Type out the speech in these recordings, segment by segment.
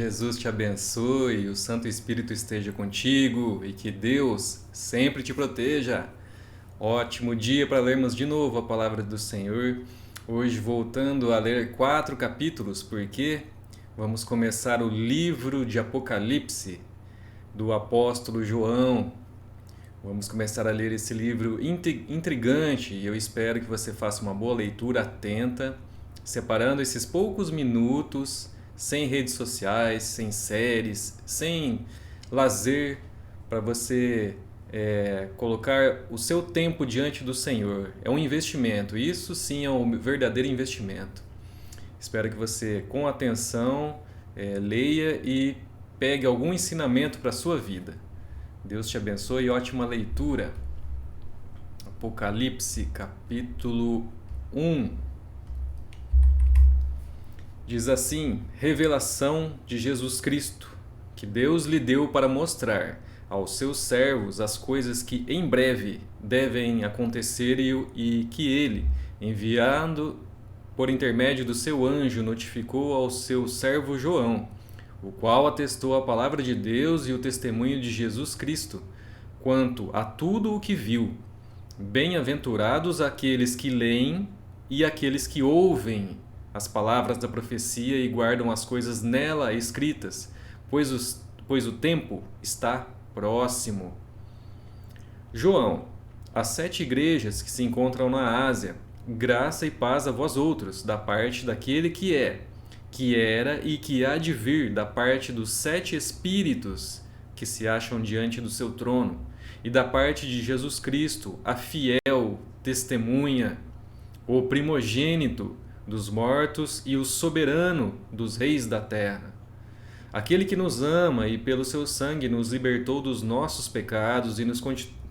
Jesus te abençoe, o Santo Espírito esteja contigo e que Deus sempre te proteja. Ótimo dia para lermos de novo a palavra do Senhor. Hoje voltando a ler 4 capítulos, porque vamos começar o livro de Apocalipse do apóstolo João. Vamos começar a ler esse livro intrigante e eu espero que você faça uma boa leitura atenta, separando esses poucos minutos, sem redes sociais, sem séries, sem lazer, para você colocar o seu tempo diante do Senhor. É um investimento, isso sim é um verdadeiro investimento. Espero que você, com atenção, leia e pegue algum ensinamento para a sua vida. Deus te abençoe e ótima leitura. Apocalipse, capítulo 1. Diz assim: revelação de Jesus Cristo, que Deus lhe deu para mostrar aos seus servos as coisas que em breve devem acontecer e que ele, enviando por intermédio do seu anjo, notificou ao seu servo João, o qual atestou a palavra de Deus e o testemunho de Jesus Cristo, quanto a tudo o que viu. Bem-aventurados aqueles que leem e aqueles que ouvem as palavras da profecia e guardam as coisas nela escritas, pois o tempo está próximo. João, as 7 igrejas que se encontram na Ásia, graça e paz a vós outros, da parte daquele que é, que era e que há de vir, da parte dos 7 Espíritos que se acham diante do seu trono, e da parte de Jesus Cristo, a fiel testemunha, o primogênito dos mortos e o soberano dos reis da terra. Aquele que nos ama e pelo seu sangue nos libertou dos nossos pecados e nos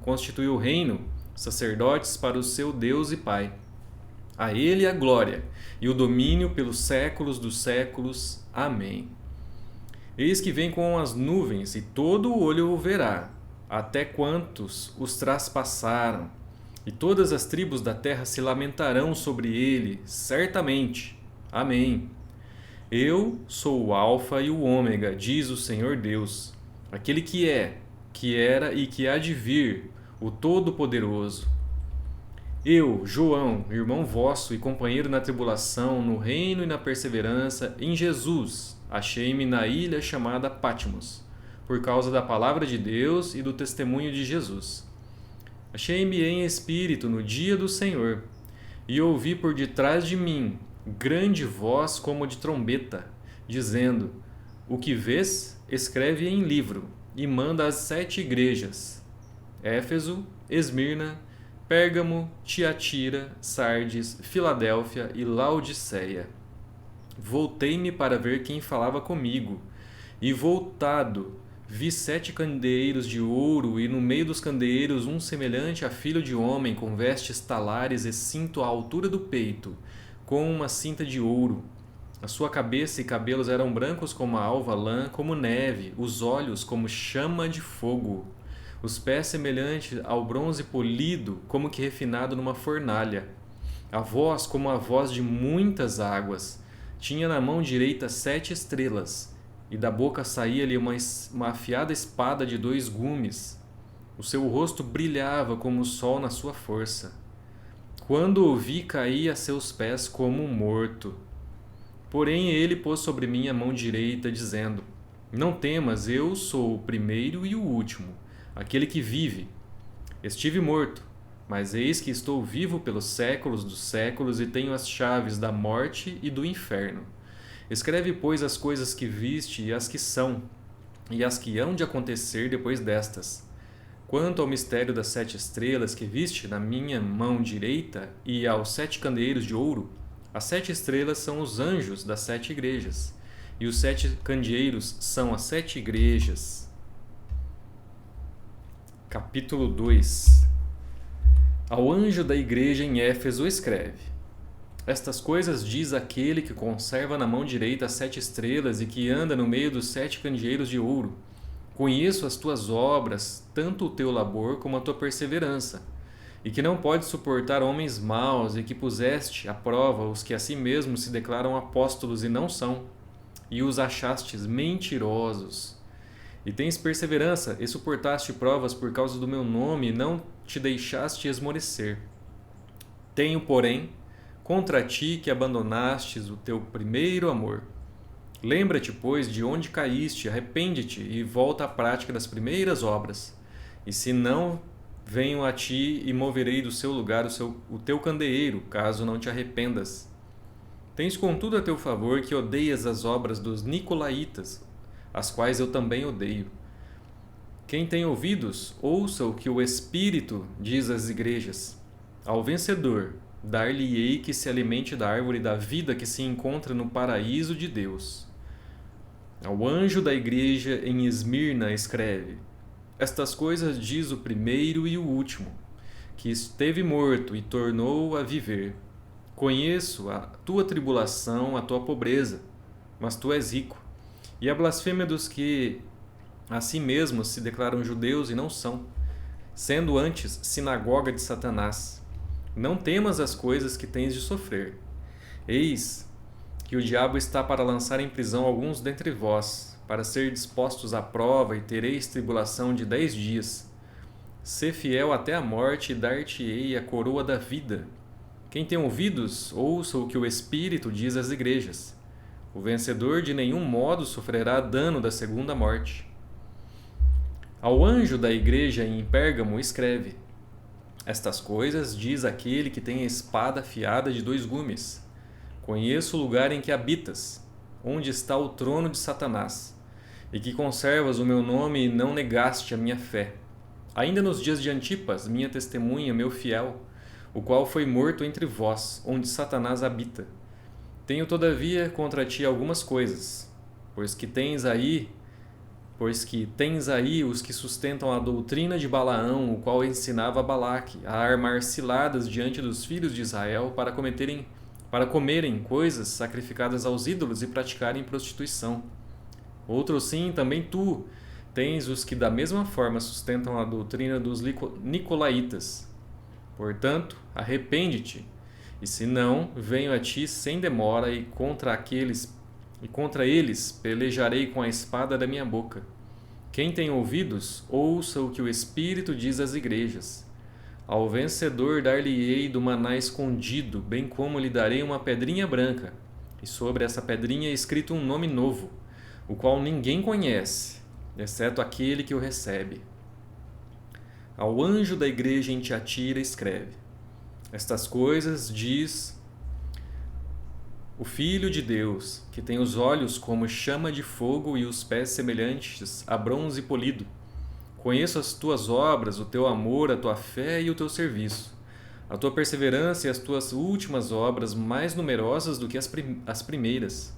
constituiu reino, sacerdotes para o seu Deus e Pai. A ele a glória e o domínio pelos séculos dos séculos. Amém. Eis que vem com as nuvens, e todo o olho o verá, até quantos os traspassaram, e todas as tribos da terra se lamentarão sobre ele, certamente. Amém. Eu sou o Alfa e o Ômega, diz o Senhor Deus, aquele que é, que era e que há de vir, o Todo-Poderoso. Eu, João, irmão vosso e companheiro na tribulação, no reino e na perseverança, em Jesus, achei-me na ilha chamada Patmos, por causa da palavra de Deus e do testemunho de Jesus. Achei-me em espírito no dia do Senhor, e ouvi por detrás de mim grande voz como de trombeta, dizendo: o que vês, escreve em livro, e manda às 7 igrejas: Éfeso, Esmirna, Pérgamo, Tiatira, Sardes, Filadélfia e Laodiceia. Voltei-me para ver quem falava comigo, e voltado, vi 7 candeeiros de ouro, e no meio dos candeeiros um semelhante a filho de homem, com vestes talares e cinto à altura do peito, com uma cinta de ouro. A sua cabeça e cabelos eram brancos como a alva lã, como neve, os olhos como chama de fogo, os pés semelhantes ao bronze polido, como que refinado numa fornalha, a voz como a voz de muitas águas. Tinha na mão direita 7 estrelas, e da boca saía-lhe uma afiada espada de 2 gumes. O seu rosto brilhava como o sol na sua força. Quando o vi, caí a seus pés como um morto. Porém ele pôs sobre mim a mão direita, dizendo: não temas, eu sou o primeiro e o último, aquele que vive. Estive morto, mas eis que estou vivo pelos séculos dos séculos e tenho as chaves da morte e do inferno. Escreve, pois, as coisas que viste e as que são, e as que hão de acontecer depois destas. Quanto ao mistério das 7 estrelas que viste na minha mão direita e aos 7 candeeiros de ouro, as 7 estrelas são os anjos das 7 igrejas, e os 7 candeeiros são as 7 igrejas. Capítulo 2. Ao anjo da igreja em Éfeso escreve: estas coisas diz aquele que conserva na mão direita as 7 estrelas e que anda no meio dos 7 candeeiros de ouro. Conheço as tuas obras, tanto o teu labor como a tua perseverança, e que não podes suportar homens maus, e que puseste à prova os que a si mesmos se declaram apóstolos e não são, e os achastes mentirosos. E tens perseverança, e suportaste provas por causa do meu nome, e não te deixaste esmorecer. Tenho, porém, contra ti que abandonastes o teu primeiro amor. Lembra-te, pois, de onde caíste, arrepende-te e volta à prática das primeiras obras. E se não, venho a ti e moverei do seu lugar o teu candeeiro, caso não te arrependas. Tens contudo a teu favor que odeias as obras dos nicolaítas, as quais eu também odeio. Quem tem ouvidos, ouça o que o Espírito diz às igrejas. Ao vencedor, dar-lhe-ei que se alimente da árvore da vida que se encontra no paraíso de Deus. Ao anjo da igreja em Esmirna escreve: Estas coisas diz o primeiro e o último, que esteve morto e tornou a viver. Conheço a tua tribulação, a tua pobreza, mas tu és rico, e a blasfêmia dos que a si mesmos se declaram judeus e não são, sendo antes sinagoga de Satanás. Não temas as coisas que tens de sofrer. Eis que o diabo está para lançar em prisão alguns dentre vós, para ser dispostos à prova, e tereis tribulação de 10 dias. Sê fiel até a morte, e dar-te-ei a coroa da vida. Quem tem ouvidos, ouça o que o Espírito diz às igrejas. O vencedor de nenhum modo sofrerá dano da segunda morte. Ao anjo da igreja em Pérgamo escreve: Estas coisas diz aquele que tem a espada afiada de 2 gumes. Conheço o lugar em que habitas, onde está o trono de Satanás, e que conservas o meu nome e não negaste a minha fé. Ainda nos dias de Antipas, minha testemunha, meu fiel, o qual foi morto entre vós, onde Satanás habita. Tenho, todavia, contra ti algumas coisas, pois que tens aí os que sustentam a doutrina de Balaão, o qual ensinava Balaque a armar ciladas diante dos filhos de Israel para comerem coisas sacrificadas aos ídolos e praticarem prostituição. Outro sim, também tu, tens os que da mesma forma sustentam a doutrina dos nicolaítas. Portanto, arrepende-te, e se não, venho a ti sem demora, e contra eles pelejarei com a espada da minha boca. Quem tem ouvidos, ouça o que o Espírito diz às igrejas. Ao vencedor dar-lhe-ei do maná escondido, bem como lhe darei uma pedrinha branca, e sobre essa pedrinha é escrito um nome novo, o qual ninguém conhece, exceto aquele que o recebe. Ao anjo da igreja em Tiatira escreve: Estas coisas diz o Filho de Deus, que tem os olhos como chama de fogo e os pés semelhantes a bronze polido. Conheço as tuas obras, o teu amor, a tua fé e o teu serviço, a tua perseverança e as tuas últimas obras mais numerosas do que as primeiras.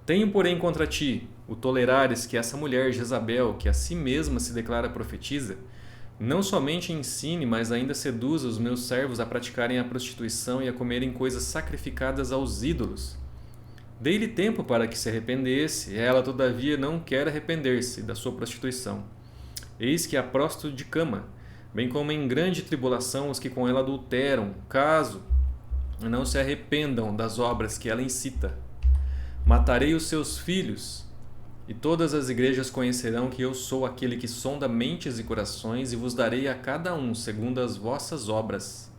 Tenho, porém, contra ti o tolerares que essa mulher Jezabel, que a si mesma se declara profetisa, não somente ensine, mas ainda seduza os meus servos a praticarem a prostituição e a comerem coisas sacrificadas aos ídolos. Dei-lhe tempo para que se arrependesse, e ela, todavia, não quer arrepender-se da sua prostituição. Eis que a prosto de cama, bem como em grande tribulação os que com ela adulteram, caso não se arrependam das obras que ela incita. Matarei os seus filhos, e todas as igrejas conhecerão que eu sou aquele que sonda mentes e corações, e vos darei a cada um segundo as vossas obras.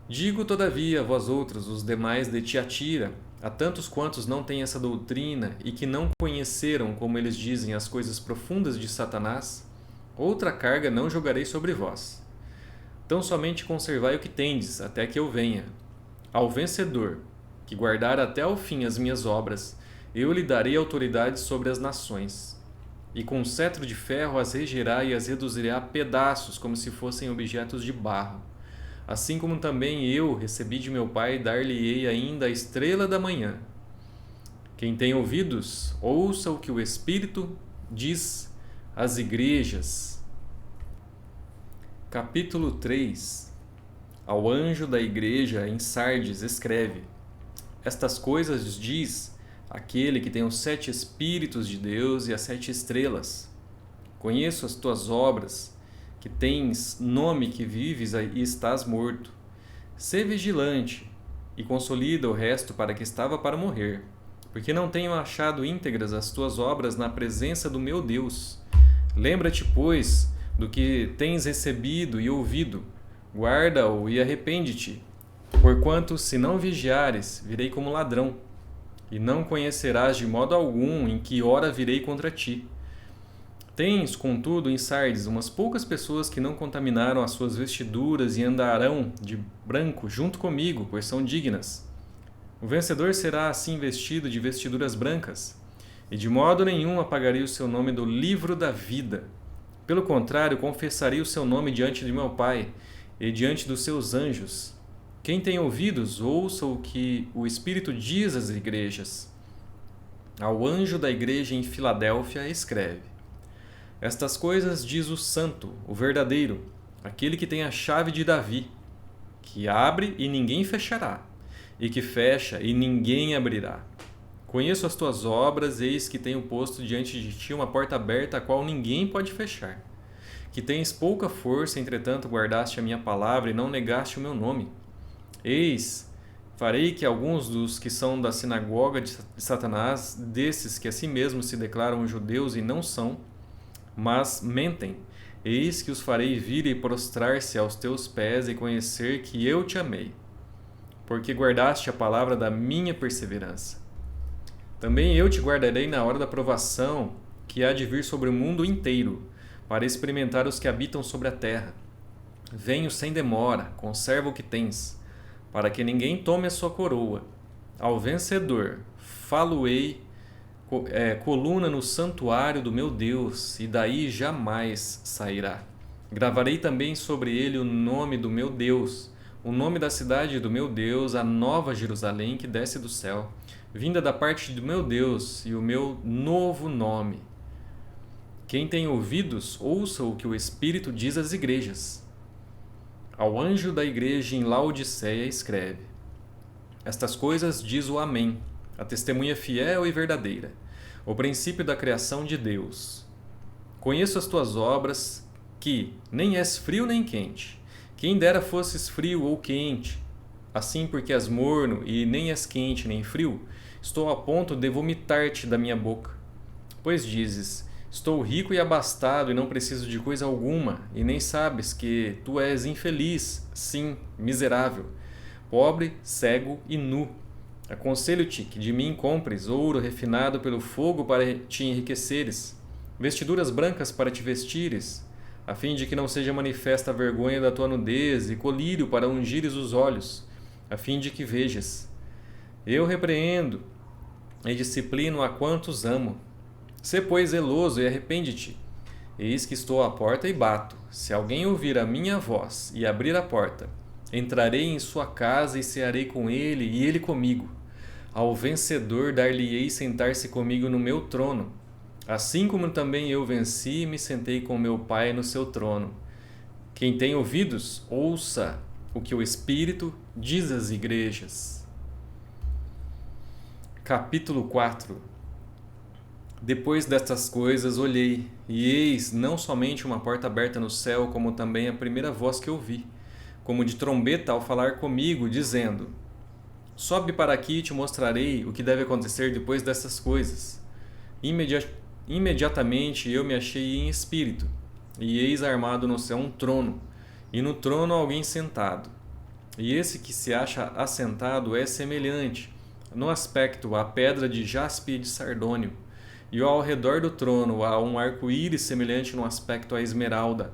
Digo, todavia, a vós outros, os demais de Tiatira, a tantos quantos não têm essa doutrina e que não conheceram, como eles dizem, as coisas profundas de Satanás, outra carga não jogarei sobre vós. Tão somente conservai o que tendes, até que eu venha. Ao vencedor, que guardar até ao fim as minhas obras, eu lhe darei autoridade sobre as nações. E com cetro de ferro as regerá e as reduzirá a pedaços, como se fossem objetos de barro. Assim como também eu recebi de meu Pai, dar-lhe-ei ainda a estrela da manhã. Quem tem ouvidos, ouça o que o Espírito diz às igrejas. Capítulo 3. Ao anjo da igreja em Sardes escreve: Estas coisas diz aquele que tem os 7 Espíritos de Deus e as 7 estrelas. Conheço as tuas obras, que tens nome que vives e estás morto. Sê vigilante e consolida o resto para que estava para morrer, porque não tenho achado íntegras as tuas obras na presença do meu Deus. Lembra-te, pois, do que tens recebido e ouvido, guarda-o e arrepende-te. Porquanto, se não vigiares, virei como ladrão, e não conhecerás de modo algum em que hora virei contra ti. Tens, contudo, em Sardes umas poucas pessoas que não contaminaram as suas vestiduras e andarão de branco junto comigo, pois são dignas. O vencedor será assim vestido de vestiduras brancas, e de modo nenhum apagarei o seu nome do livro da vida. Pelo contrário, confessarei o seu nome diante de meu Pai e diante dos seus anjos. Quem tem ouvidos, ouça o que o Espírito diz às igrejas. Ao anjo da igreja em Filadélfia escreve: Estas coisas diz o Santo, o verdadeiro, aquele que tem a chave de Davi, que abre e ninguém fechará, e que fecha e ninguém abrirá. Conheço as tuas obras, eis que tenho posto diante de ti uma porta aberta, a qual ninguém pode fechar. Que tens pouca força, entretanto guardaste a minha palavra e não negaste o meu nome. Eis, farei que alguns dos que são da sinagoga de Satanás, desses que a si mesmos se declaram judeus e não são, mas mentem, eis que os farei vir e prostrar-se aos teus pés e conhecer que eu te amei, porque guardaste a palavra da minha perseverança. Também eu te guardarei na hora da provação que há de vir sobre o mundo inteiro, para experimentar os que habitam sobre a terra. Venho sem demora, conserva o que tens, para que ninguém tome a sua coroa. Ao vencedor, falo-ei coluna no santuário do meu Deus, e daí jamais sairá. Gravarei também sobre ele o nome do meu Deus, o nome da cidade do meu Deus, a nova Jerusalém que desce do céu, vinda da parte do meu Deus, e o meu novo nome. Quem tem ouvidos, ouça o que o Espírito diz às igrejas. Ao anjo da igreja em Laodiceia escreve: Estas coisas diz o Amém, a testemunha fiel e verdadeira, o princípio da criação de Deus. Conheço as tuas obras, que nem és frio nem quente. Quem dera fosses frio ou quente. Assim, porque és morno e nem és quente nem frio, estou a ponto de vomitar-te da minha boca. Pois dizes: Estou rico e abastado e não preciso de coisa alguma, e nem sabes que tu és infeliz, sim, miserável, pobre, cego e nu. Aconselho-te que de mim compres ouro refinado pelo fogo para te enriqueceres, vestiduras brancas para te vestires, a fim de que não seja manifesta a vergonha da tua nudez, e colírio para ungires os olhos, a fim de que vejas. Eu repreendo e disciplino a quantos amo. Sê, pois, zeloso e arrepende-te. Eis que estou à porta e bato. Se alguém ouvir a minha voz e abrir a porta, entrarei em sua casa e cearei com ele e ele comigo. Ao vencedor dar-lhe-ei sentar-se comigo no meu trono, assim como também eu venci e me sentei com meu Pai no seu trono. Quem tem ouvidos, ouça o que o Espírito diz às igrejas. Capítulo 4. Depois destas coisas olhei, e eis não somente uma porta aberta no céu, como também a primeira voz que ouvi, como de trombeta ao falar comigo, dizendo: Sobe para aqui e te mostrarei o que deve acontecer depois dessas coisas. Imediatamente eu me achei em espírito, e eis armado no céu um trono, e no trono alguém sentado. E esse que se acha assentado é semelhante, no aspecto, à pedra de jaspe e de sardônio, e ao redor do trono há um arco-íris semelhante no aspecto à esmeralda.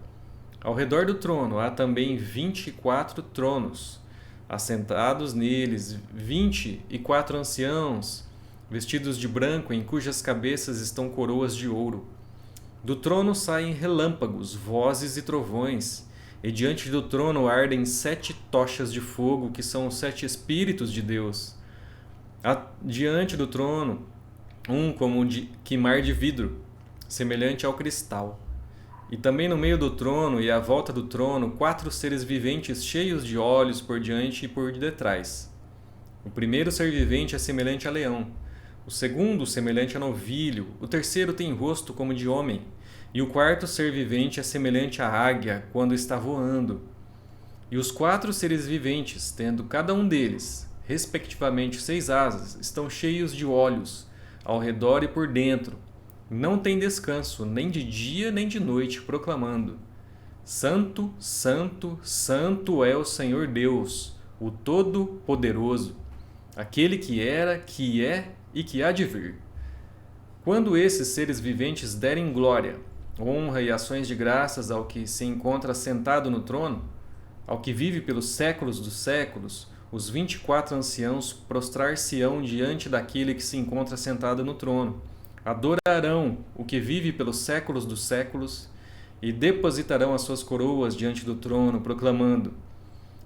Ao redor do trono há também 24 tronos, assentados neles 24 anciãos, vestidos de branco, em cujas cabeças estão coroas de ouro. Do trono saem relâmpagos, vozes e trovões, e diante do trono ardem 7 tochas de fogo, que são os 7 Espíritos de Deus. Diante do trono, como de queimar de vidro, semelhante ao cristal. E também no meio do trono e à volta do trono, 4 seres viventes cheios de olhos por diante e por detrás. O primeiro ser vivente é semelhante a leão, o segundo semelhante a novilho, o terceiro tem rosto como de homem, e o quarto ser vivente é semelhante à águia quando está voando. E os 4 seres viventes, tendo cada um deles respectivamente 6 asas, estão cheios de olhos, ao redor e por dentro. Não têm descanso, nem de dia nem de noite, proclamando: Santo, Santo, Santo é o Senhor Deus, o Todo-Poderoso, aquele que era, que é e que há de vir. Quando esses seres viventes derem glória, honra e ações de graças ao que se encontra sentado no trono, ao que vive pelos séculos dos séculos, os 24 anciãos prostrar-se-ão diante daquele que se encontra sentado no trono, adorarão o que vive pelos séculos dos séculos e depositarão as suas coroas diante do trono, proclamando: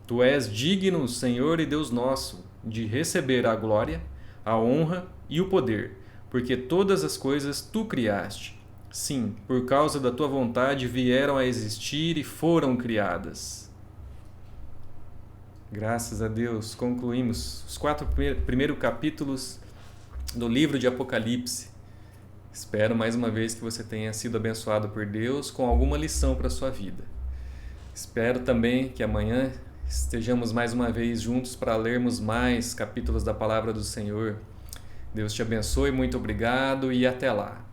Tu és digno, Senhor e Deus nosso, de receber a glória, a honra e o poder, porque todas as coisas tu criaste. Sim, por causa da tua vontade vieram a existir e foram criadas. Graças a Deus, concluímos os 4 primeiros capítulos do livro de Apocalipse. Espero mais uma vez que você tenha sido abençoado por Deus com alguma lição para a sua vida. Espero também que amanhã estejamos mais uma vez juntos para lermos mais capítulos da Palavra do Senhor. Deus te abençoe, muito obrigado e até lá.